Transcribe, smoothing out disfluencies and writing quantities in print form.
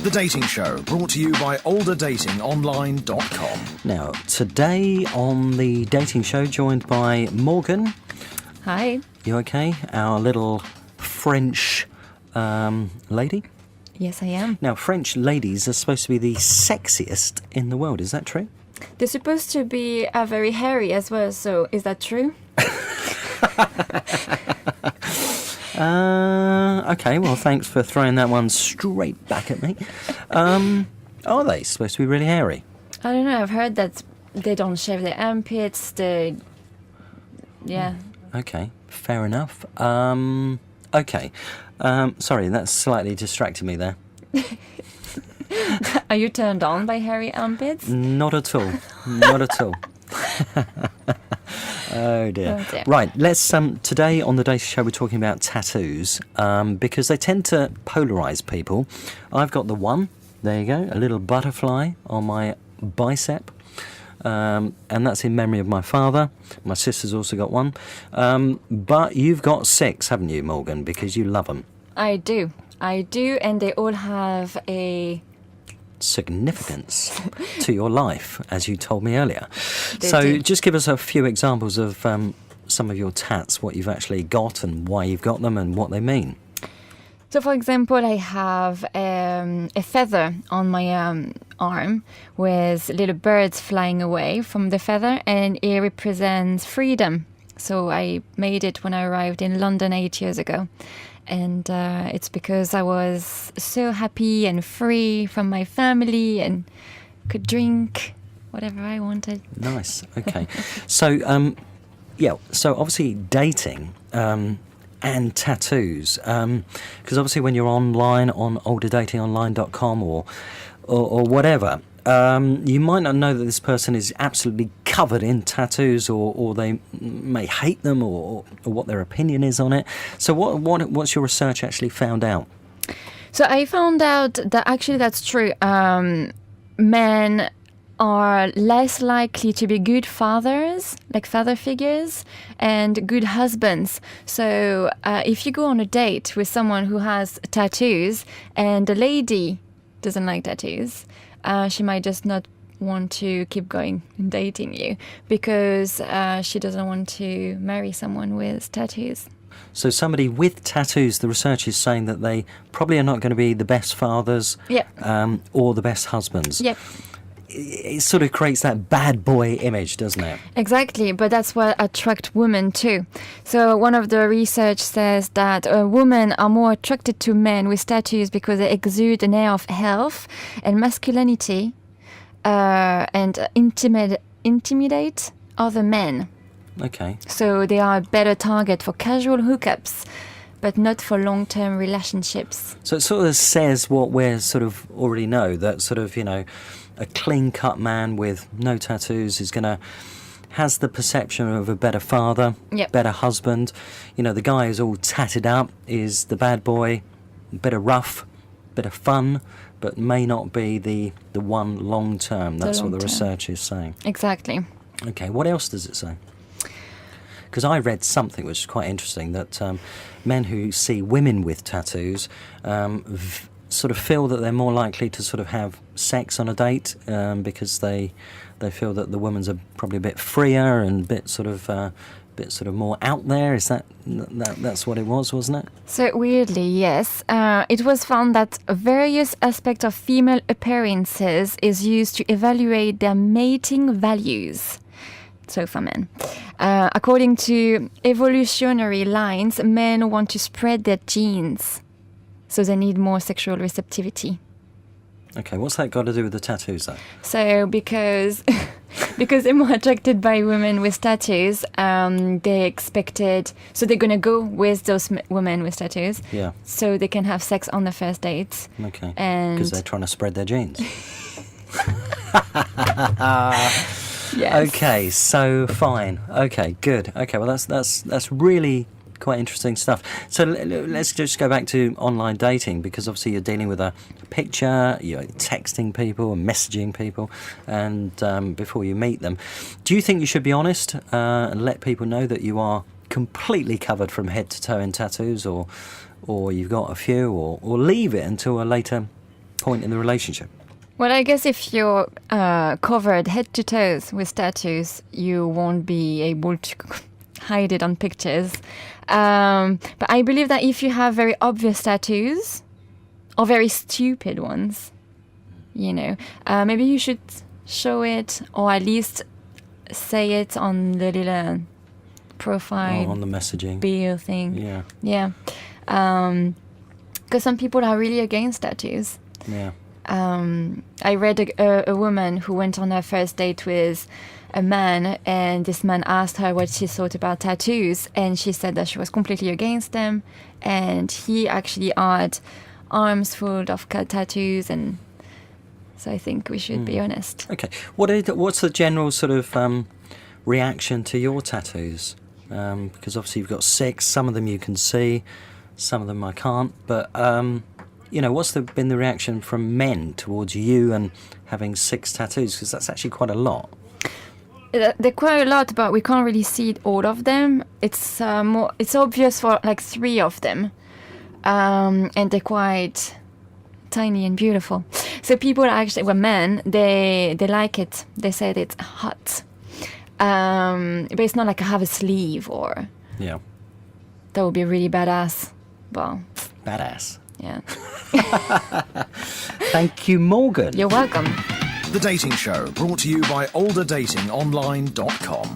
The Dating Show, brought to you by olderdatingonline.com. Now, today on The Dating Show, joined by Morgan. Hi. You okay? Our little French lady. Yes, I am. Now, French ladies are supposed to be the sexiest in the world. Is that true? They're supposed to be very hairy as well, so is that true? Okay, well, thanks for throwing that one straight back at me. Are they supposed to be really hairy? I don't know. I've heard that they don't shave their armpits. Yeah. Okay, fair enough. Okay. Sorry, that's slightly distracted me there. Are you turned on by hairy armpits? Not at all. Not at all. Oh dear. Oh dear. Right, let's today on the Dating Show we're talking about tattoos because they tend to polarise people. I've got the one, there you go, a little butterfly on my bicep, and that's in memory of my father. My sister's also got one, but you've got 6, haven't you, Morgan? Because you love them. I do, and they all have a significance to your life, as you told me earlier. They So do. just give us a few examples of some of your tats, what you've actually got and why you've got them and what they mean. So, for example, I have a feather on my arm with little birds flying away from the feather, and it represents freedom. So I made it when I arrived in London 8 years ago. And it's because I was so happy and free from my family and could drink whatever I wanted. Nice, okay. So, so obviously dating and tattoos, because obviously when you're online on olderdatingonline.com or whatever, you might not know that this person is absolutely covered in tattoos, or they may hate them, or what their opinion is on it. So what's your research actually found out? So I found out that actually that's true. Men are less likely to be good fathers, like father figures, and good husbands. So if you go on a date with someone who has tattoos and the lady doesn't like tattoos, she might just not want to keep going and dating you because she doesn't want to marry someone with tattoos. So somebody with tattoos, the research is saying that they probably are not going to be the best fathers, Yep. or the best husbands. Yep. It sort of creates that bad boy image, doesn't it? Exactly, but that's what attracts women too. So one of the research says that women are more attracted to men with tattoos because they exude an air of health and masculinity and intimidate other men. Okay. So they are a better target for casual hookups, but not for long-term relationships. So it sort of says what we sort of already know, that sort of, a clean-cut man with no tattoos has the perception of a better father, Yep. better husband. The guy who's all tatted up is the bad boy, bit of rough, bit of fun, but may not be the one long-term. That's what the long-term. research is saying. Exactly. Okay, what else does it say? Because I read something which is quite interesting, that men who see women with tattoos sort of feel that they're more likely to sort of have sex on a date because they feel that the woman's are probably a bit freer and a bit sort of more out there. Is that's what it was, wasn't it? So weirdly, yes. It was found that various aspects of female appearances is used to evaluate their mating values. So for men. According to evolutionary lines, men want to spread their genes. So they need more sexual receptivity. Okay, what's that got to do with the tattoos, though? So because they're more attracted by women with tattoos, they expected... So they're going to go with those women with tattoos. Yeah. So they can have sex on the first date. Okay. And Because they're trying to spread their genes. yes. Okay, so fine. Okay, good. Okay, well that's really quite interesting stuff. So let's just go back to online dating, because obviously you're dealing with a picture, you're texting people and messaging people, and before you meet them. Do you think you should be honest and let people know that you are completely covered from head to toe in tattoos, or you've got a few, or leave it until a later point in the relationship? Well, I guess if you're covered head to toes with tattoos, you won't be able to hide it on pictures. But I believe that if you have very obvious tattoos, or very stupid ones, maybe you should show it, or at least say it on the little profile on the messaging bio thing. Yeah. Because some people are really against tattoos. Yeah. I read a woman who went on her first date with a man, and this man asked her what she thought about tattoos, and she said that she was completely against them, and he actually had arms full of tattoos, and so I think we should be honest. Okay. What's the general sort of reaction to your tattoos? Because obviously you've got 6. Some of them you can see, some of them I can't. But what's been the reaction from men towards you and having 6 tattoos? Because that's actually quite a lot. They're quite a lot, but we can't really see all of them. It's it's obvious for like 3 of them, and they're quite tiny and beautiful. So people actually, men, they like it. They said it's hot, but it's not like I have a sleeve or. Yeah. That would be really badass. Well. Badass. Yeah. Thank you, Morgan. You're welcome. The Dating Show, brought to you by olderdatingonline.com.